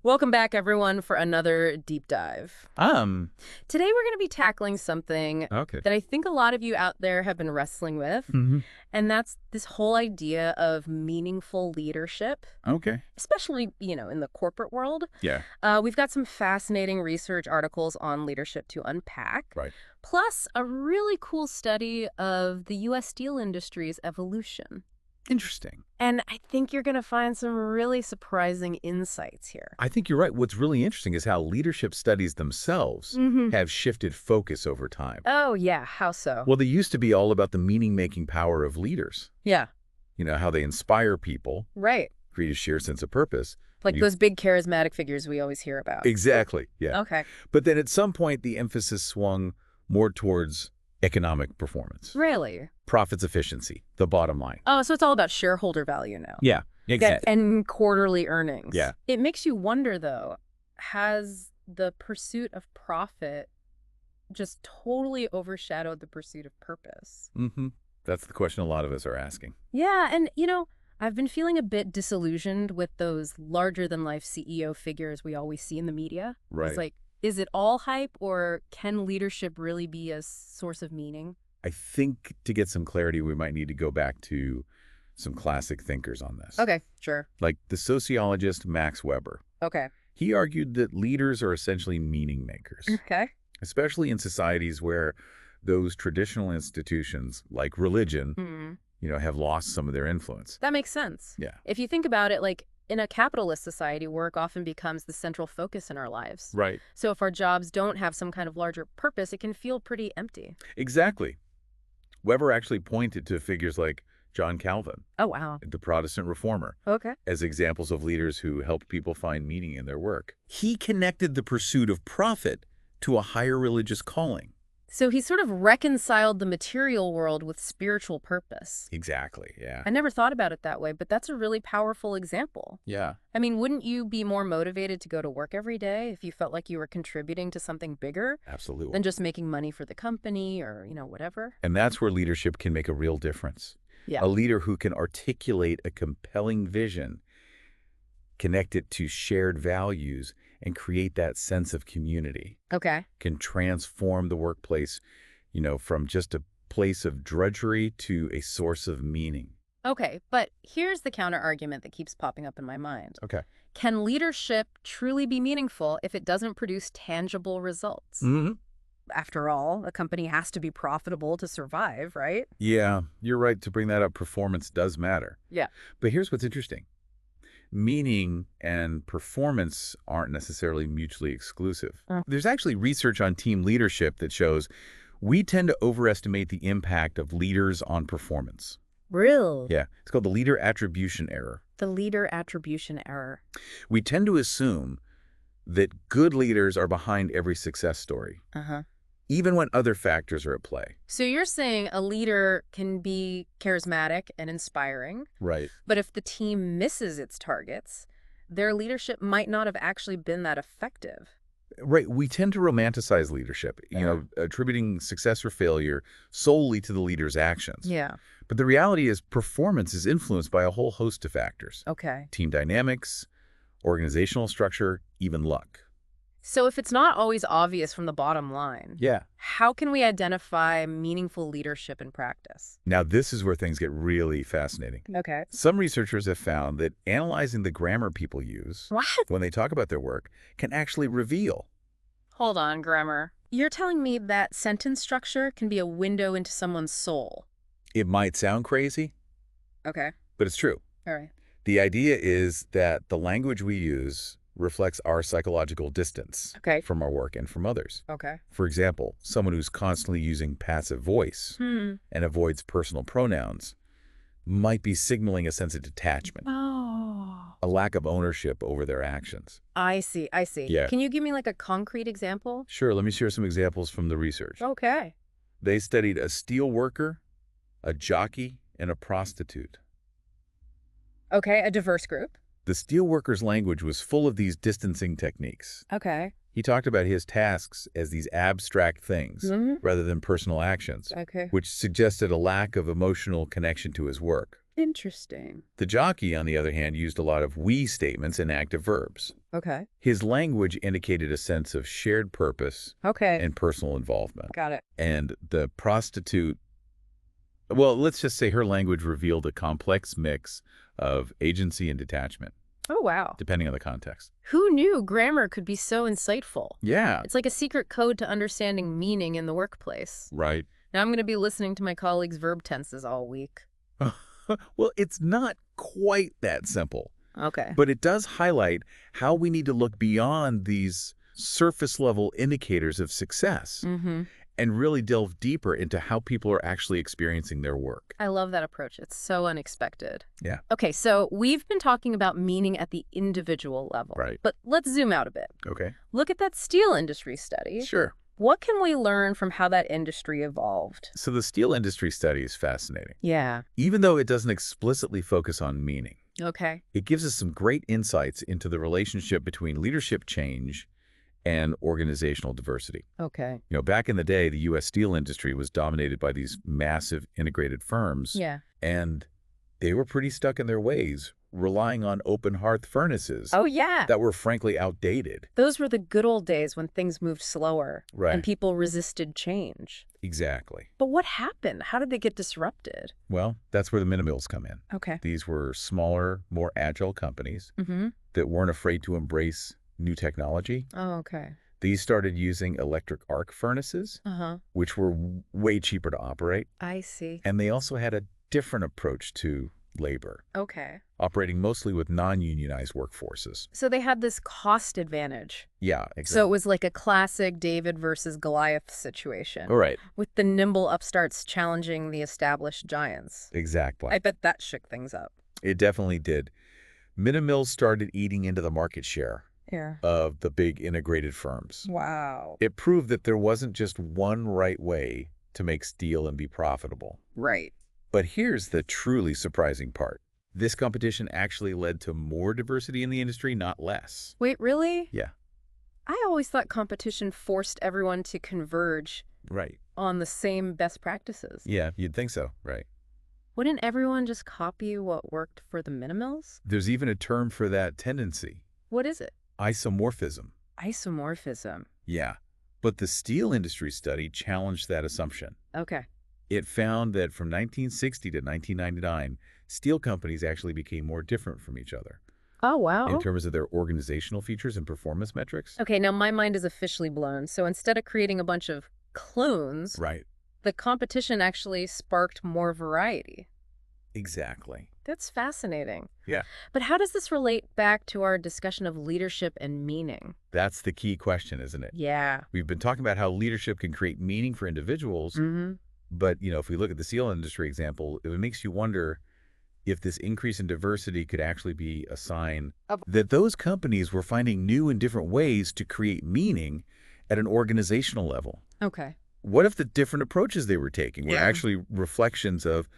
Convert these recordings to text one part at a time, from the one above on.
Welcome back, everyone, for another deep dive. Um, Today, we're going to be tackling something okay. that I think a lot of you out there have been wrestling with, hmm and that's this whole idea of meaningful leadership, Okay. especially, in the corporate world. Yeah. We've got some fascinating research articles on leadership to unpack, Right. plus a really cool study of the U.S. steel industry's evolution. Interesting. And I think you're going to find some really surprising insights here. I think you're right. What's really interesting is how leadership studies themselves Mm-hmm. have shifted focus over time. Oh, yeah. How so? Well, they used to be all about the meaning-making power of leaders. Yeah. How they inspire people, Right. create a shared sense of purpose. Like You those big charismatic figures we always hear about. Exactly. Yeah. Okay. But then at some point, the emphasis swung more towards economic performance, Really? profits efficiency, the bottom line. Oh, so it's all about shareholder value now. Yeah. Exactly. And quarterly earnings. Yeah. It makes you wonder, though, has the pursuit of profit just totally overshadowed the pursuit of purpose? Mm-hmm. That's the question a lot of us are asking. Yeah, and, I've been feeling a bit disillusioned with those larger-than-life CEO figures we always see in the media. Right. It's like, is it all hype, or can leadership really be a source of meaning? I think to get some clarity, we might need to go back to some classic thinkers on this. Okay, sure. Like the sociologist Max Weber. Okay. He argued that leaders are essentially meaning makers, Okay. especially in societies where those traditional institutions, like religion, Hmm. have lost some of their influence. That makes sense. Yeah. If you think about it, like in a capitalist society, work often becomes the central focus in our lives. Right. So if our jobs don't have some kind of larger purpose, it can feel pretty empty. Exactly. Weber actually pointed to figures like John Calvin, Oh, wow. the Protestant reformer, Okay. as examples of leaders who helped people find meaning in their work. He connected the pursuit of profit to a higher religious calling. So he sort of reconciled the material world with spiritual purpose. Exactly, yeah. I never thought about it that way, but that's a really powerful example. Yeah, I mean, wouldn't you be more motivated to go to work every day if you felt like you were contributing to something bigger absolutely. than just making money for the company or, whatever? And that's where leadership can make a real difference. Yeah. A leader who can articulate a compelling vision, connect it to shared values, and create that sense of community Okay. can transform the workplace, from just a place of drudgery to a source of meaning. Okay, but here's the counter argument that keeps popping up in my mind. Okay. Can leadership truly be meaningful if it doesn't produce tangible results? Mm-hmm. After all, a company has to be profitable to survive, right? Yeah, you're right to bring that up. Performance does matter. Yeah. But here's what's interesting. Meaning and performance aren't necessarily mutually exclusive. There's actually research on team leadership that shows we tend to overestimate the impact of leaders on performance. Real. Yeah, it's called the leader attribution error. The leader attribution error. We tend to assume that good leaders are behind every success story, Uh-huh. even when other factors are at play. So you're saying a leader can be charismatic and inspiring, Right. but if the team misses its targets, their leadership might not have actually been that effective. Right. We tend to romanticize leadership, attributing success or failure solely to the leader's actions. Yeah. But the reality is performance is influenced by a whole host of factors. Okay. Team dynamics, organizational structure, even luck. So if it's not always obvious from the bottom line, Yeah. how can we identify meaningful leadership in practice? Now, this is where things get really fascinating. Okay. Some researchers have found that analyzing the grammar people use What? when they talk about their work can actually reveal. Hold on, grammar. You're telling me that sentence structure can be a window into someone's soul. It might sound crazy, Okay. but it's true. All right. The idea is that the language we use reflects our psychological distance Okay. from our work and from others. Okay. For example, someone who's constantly using passive voice and avoids personal pronouns might be signaling a sense of detachment, Oh. a lack of ownership over their actions. I see. I see. Yeah. Can you give me like a concrete example? Sure, let me share some examples from the research. Okay. They studied a steel worker, a jockey, and a prostitute. Okay, a diverse group. The steel worker's language was full of these distancing techniques. Okay. He talked about his tasks as these abstract things rather than personal actions, Okay. which suggested a lack of emotional connection to his work. Interesting. The jockey, on the other hand, used a lot of we statements and active verbs. Okay. His language indicated a sense of shared purpose Okay. and personal involvement. Got it. And the prostitute, well, let's just say her language revealed a complex mix of agency and detachment, Oh, wow. depending on the context. Who knew grammar could be so insightful? Yeah, It's like a secret code to understanding meaning in the workplace. right. Now I'm going to be listening to my colleagues' verb tenses all week. Well, it's not quite that simple, Okay. but it does highlight how we need to look beyond these surface-level indicators of success Mm-hmm. and really delve deeper into how people are actually experiencing their work. I love that approach. It's so unexpected. Yeah. Okay, so we've been talking about meaning at the individual level. Right. But let's zoom out a bit. Okay. Look at that steel industry study. Sure. What can we learn from how that industry evolved? So the steel industry study is fascinating. Yeah. Even though it doesn't explicitly focus on meaning, Okay. it gives us some great insights into the relationship between leadership change and organizational diversity. Okay. Back in the day, the U.S. steel industry was dominated by these massive integrated firms, Yeah. and they were pretty stuck in their ways, relying on open hearth furnaces Oh, yeah. that were frankly outdated. Those were the good old days when things moved slower Right. and people resisted change. Exactly. But what happened? How did they get disrupted? Well, that's where the minimills come in. Okay. These were smaller, more agile companies Mm-hmm. that weren't afraid to embrace new technology. Oh, okay. These started using electric arc furnaces, Uh-huh. which were way cheaper to operate. I see. And they also had a different approach to labor, Okay. operating mostly with non-unionized workforces. So they had this cost advantage. Yeah, So it exactly. was like a classic David versus Goliath situation, All right, with the nimble upstarts challenging the established giants. exactly. I bet that shook things up. It definitely did. Minimills started eating into the market share Yeah. of the big integrated firms. Wow. It proved that there wasn't just one right way to make steel and be profitable. Right. But here's the truly surprising part. This competition actually led to more diversity in the industry, not less. Wait, really? Yeah, I always thought competition forced everyone to converge right. on the same best practices. Yeah, you'd think so, right? Wouldn't everyone just copy what worked for the minimills? There's even a term for that tendency, What is it? isomorphism. Isomorphism. Yeah, but the steel industry study challenged that assumption. Okay. It found that from 1960 to 1999, steel companies actually became more different from each other Oh, wow. in terms of their organizational features and performance metrics. Okay, now my mind is officially blown. So instead of creating a bunch of clones, Right, the competition actually sparked more variety. exactly. That's fascinating. Yeah. But how does this relate back to our discussion of leadership and meaning? That's the key question, isn't it? Yeah. We've been talking about how leadership can create meaning for individuals, Mm-hmm. but if we look at the steel industry example, it makes you wonder if this increase in diversity could actually be a sign that those companies were finding new and different ways to create meaning at an organizational level. Okay. What if the different approaches they were taking were Yeah. actually reflections of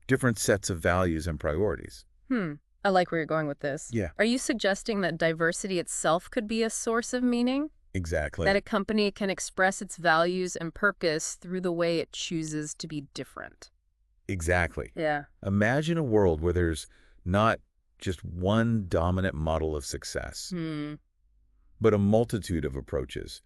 different sets of values and priorities? I like where you're going with this. Yeah. Are you suggesting that diversity itself could be a source of meaning? Exactly. That a company can express its values and purpose through the way it chooses to be different? Exactly. Yeah. Imagine a world where there's not just one dominant model of success, but a multitude of approaches,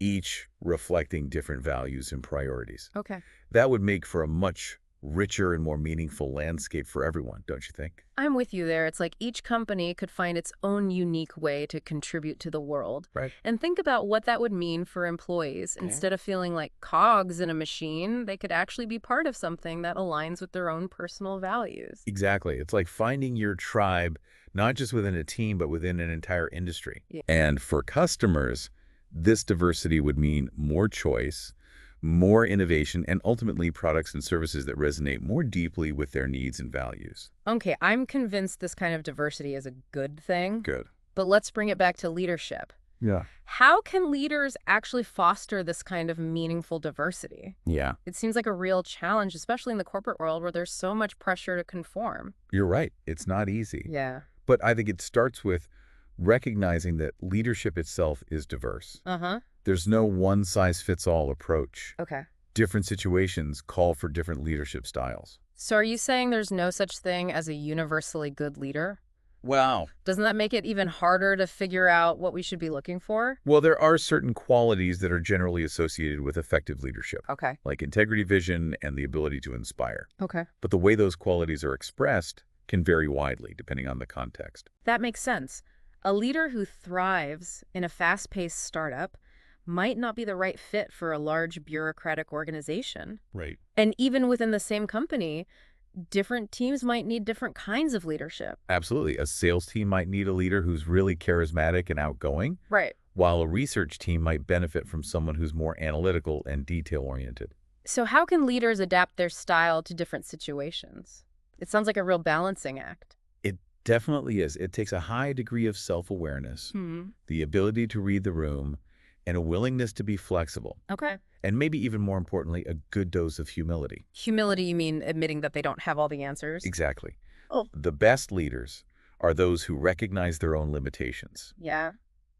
each reflecting different values and priorities. Okay. That would make for a much richer and more meaningful landscape for everyone, don't you think? I'm with you there. It's like each company could find its own unique way to contribute to the world. Right. And think about what that would mean for employees. Instead of feeling like cogs in a machine, they could actually be part of something that aligns with their own personal values. Exactly. It's like finding your tribe, not just within a team, but within an entire industry. Yeah. And for customers, this diversity would mean more choice, more innovation, and ultimately products and services that resonate more deeply with their needs and values. Okay, I'm convinced this kind of diversity is a good thing. Good. But let's bring it back to leadership. Yeah. How can leaders actually foster this kind of meaningful diversity? Yeah. It seems like a real challenge, especially in the corporate world where there's so much pressure to conform. You're right. It's not easy. Yeah. But I think it starts with recognizing that leadership itself is diverse. Uh-huh. There's no one-size-fits-all approach. Okay. Different situations call for different leadership styles. So are you saying there's no such thing as a universally good leader? Wow. Doesn't that make it even harder to figure out what we should be looking for? Well, there are certain qualities that are generally associated with effective leadership, Okay. like integrity, vision, and the ability to inspire. Okay. But the way those qualities are expressed can vary widely depending on the context. That makes sense. A leader who thrives in a fast-paced startup might not be the right fit for a large bureaucratic organization. Right. And even within the same company, different teams might need different kinds of leadership. Absolutely. A sales team might need a leader who's really charismatic and outgoing, Right. while a research team might benefit from someone who's more analytical and detail-oriented. So how can leaders adapt their style to different situations? It sounds like a real balancing act. It definitely is. It takes a high degree of self-awareness, the ability to read the room, and a willingness to be flexible. Okay. And maybe even more importantly, a good dose of humility. Humility, you mean admitting that they don't have all the answers? Exactly. Oh. The best leaders are those who recognize their own limitations Yeah.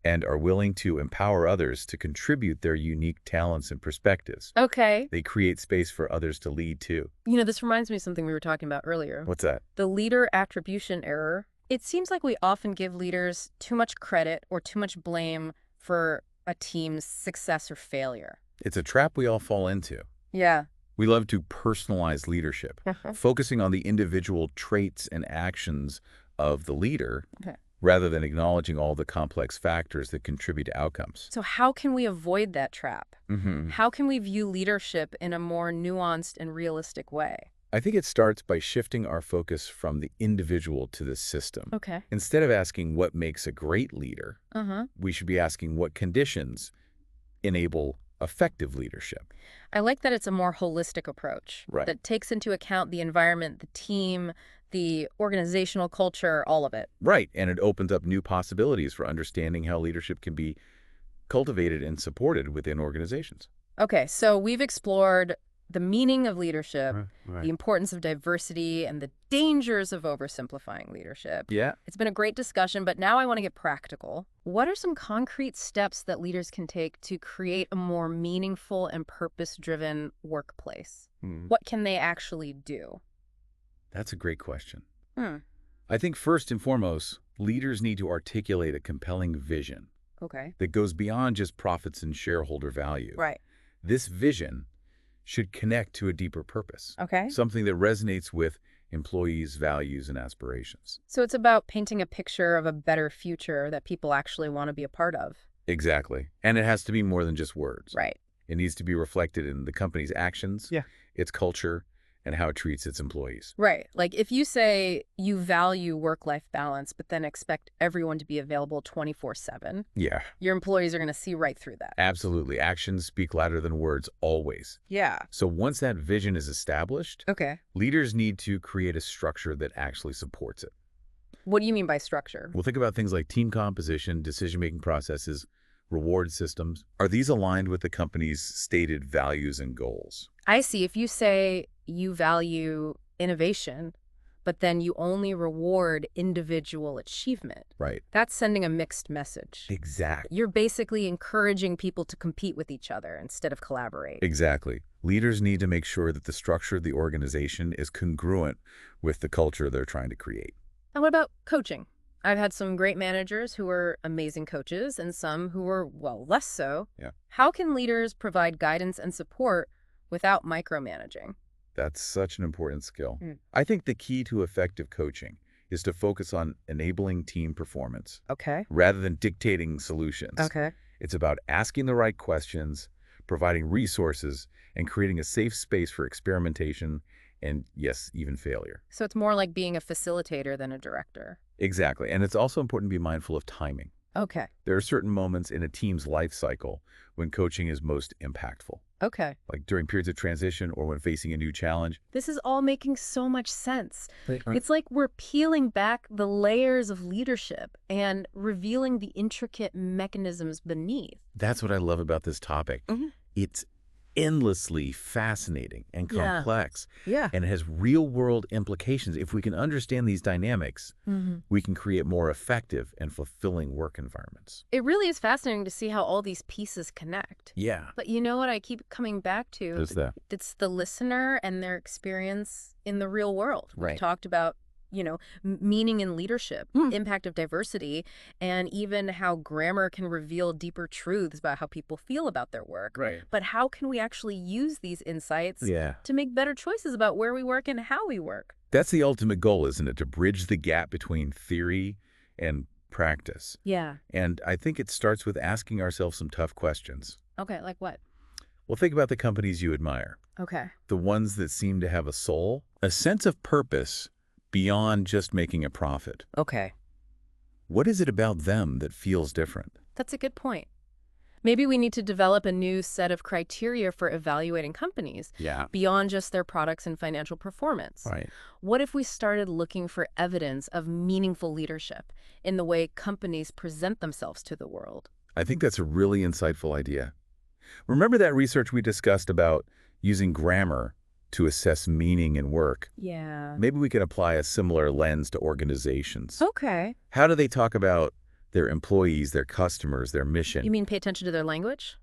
and are willing to empower others to contribute their unique talents and perspectives. Okay. They create space for others to lead too. You know, this reminds me of something we were talking about earlier. What's that? The leader attribution error. It seems like we often give leaders too much credit or too much blame for a team's success or failure. It's a trap we all fall into. Yeah. We love to personalize leadership, focusing on the individual traits and actions of the leader rather than acknowledging all the complex factors that contribute to outcomes. So how can we avoid that trap? How can we view leadership in a more nuanced and realistic way? I think it starts by shifting our focus from the individual to the system. Okay. Instead of asking what makes a great leader, we should be asking what conditions enable effective leadership. I like that it's a more holistic approach Right. that takes into account the environment, the team, the organizational culture, all of it. Right, and it opens up new possibilities for understanding how leadership can be cultivated and supported within organizations. Okay, so we've explored the meaning of leadership, Right. the importance of diversity, and the dangers of oversimplifying leadership. Yeah. It's been a great discussion, but now I want to get practical. What are some concrete steps that leaders can take to create a more meaningful and purpose-driven workplace? What can they actually do? That's a great question. I think first and foremost, leaders need to articulate a compelling vision Okay. that goes beyond just profits and shareholder value. Right. This vision should connect to a deeper purpose, Okay. something that resonates with employees' values and aspirations. So it's about painting a picture of a better future that people actually want to be a part of. Exactly. And it has to be more than just words. Right. It needs to be reflected in the company's actions, its culture, and how it treats its employees. Right. Like if you say you value work-life balance, but then expect everyone to be available 24/7, Yeah, your employees are going to see right through that. absolutely. Actions speak louder than words, always. Yeah. So once that vision is established, Okay. leaders need to create a structure that actually supports it. What do you mean by structure? We'll think about things like team composition, decision-making processes, reward systems. Are these aligned with the company's stated values and goals? I see. If you say you value innovation, but then you only reward individual achievement, Right. that's sending a mixed message. Exactly. You're basically encouraging people to compete with each other instead of collaborate. Exactly. Leaders need to make sure that the structure of the organization is congruent with the culture they're trying to create. And what about coaching? I've had some great managers who were amazing coaches and some who were, well, less so. Yeah. How can leaders provide guidance and support without micromanaging? That's such an important skill. I think the key to effective coaching is to focus on enabling team performance Okay. rather than dictating solutions. Okay. It's about asking the right questions, providing resources, and creating a safe space for experimentation and, yes, even failure. So it's more like being a facilitator than a director. Exactly. And it's also important to be mindful of timing. Okay. There are certain moments in a team's life cycle when coaching is most impactful, Okay. like during periods of transition or when facing a new challenge. This is all making so much sense. It's like we're peeling back the layers of leadership and revealing the intricate mechanisms beneath. That's what I love about this topic. It's endlessly fascinating and complex. Yeah. And it has real-world implications. If we can understand these dynamics, we can create more effective and fulfilling work environments. It really is fascinating to see how all these pieces connect. Yeah. But you know what I keep coming back to? What's that? It's the listener and their experience in the real world. Right. We've talked about, meaning in leadership, impact of diversity, and even how grammar can reveal deeper truths about how people feel about their work. Right. But how can we actually use these insights Yeah. to make better choices about where we work and how we work? That's the ultimate goal, isn't it? To bridge the gap between theory and practice. Yeah. And I think it starts with asking ourselves some tough questions. Okay, like what? Well, think about the companies you admire. Okay. The ones that seem to have a soul, a sense of purpose beyond just making a profit. Okay. What is it about them that feels different? That's a good point. Maybe we need to develop a new set of criteria for evaluating companies Yeah. beyond just their products and financial performance. Right. What if we started looking for evidence of meaningful leadership in the way companies present themselves to the world? I think that's a really insightful idea. Remember that research we discussed about using grammar to assess meaning in work? Yeah. Maybe we can apply a similar lens to organizations. Okay. How do they talk about their employees, their customers, their mission? You mean pay attention to their language?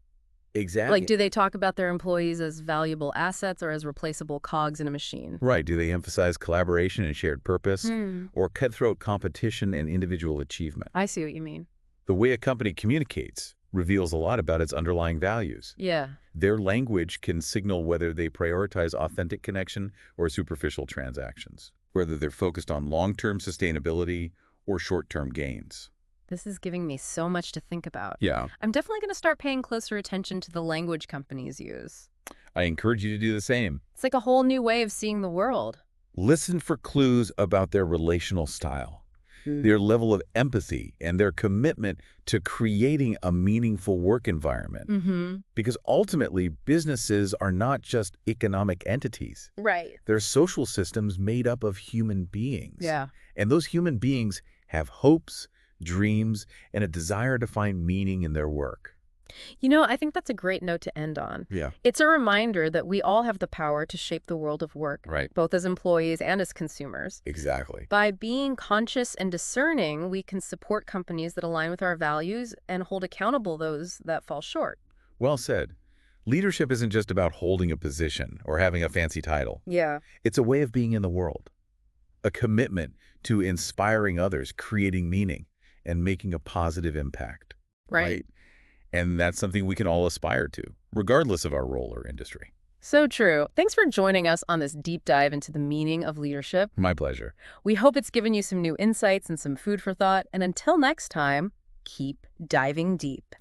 Exactly. Like, do they talk about their employees as valuable assets or as replaceable cogs in a machine? Right. Do they emphasize collaboration and shared purpose, Hmm. or cutthroat competition and individual achievement? I see what you mean. The way a company communicates reveals a lot about its underlying values. Yeah. Their language can signal whether they prioritize authentic connection or superficial transactions, whether they're focused on long-term sustainability or short-term gains. This is giving me so much to think about. Yeah. I'm definitely going to start paying closer attention to the language companies use. I encourage you to do the same. It's like a whole new way of seeing the world. Listen for clues about their relational style, their level of empathy, and their commitment to creating a meaningful work environment. Mm-hmm. Because ultimately, businesses are not just economic entities. Right. They're social systems made up of human beings. Yeah. And those human beings have hopes, dreams, and a desire to find meaning in their work. I think that's a great note to end on. Yeah. It's a reminder that we all have the power to shape the world of work, Right. both as employees and as consumers. Exactly. By being conscious and discerning, we can support companies that align with our values and hold accountable those that fall short. Well said. Leadership isn't just about holding a position or having a fancy title. Yeah. It's a way of being in the world, a commitment to inspiring others, creating meaning, and making a positive impact. Right. And that's something we can all aspire to, regardless of our role or industry. So true. Thanks for joining us on this deep dive into the meaning of leadership. My pleasure. We hope it's given you some new insights and some food for thought. And until next time, keep diving deep.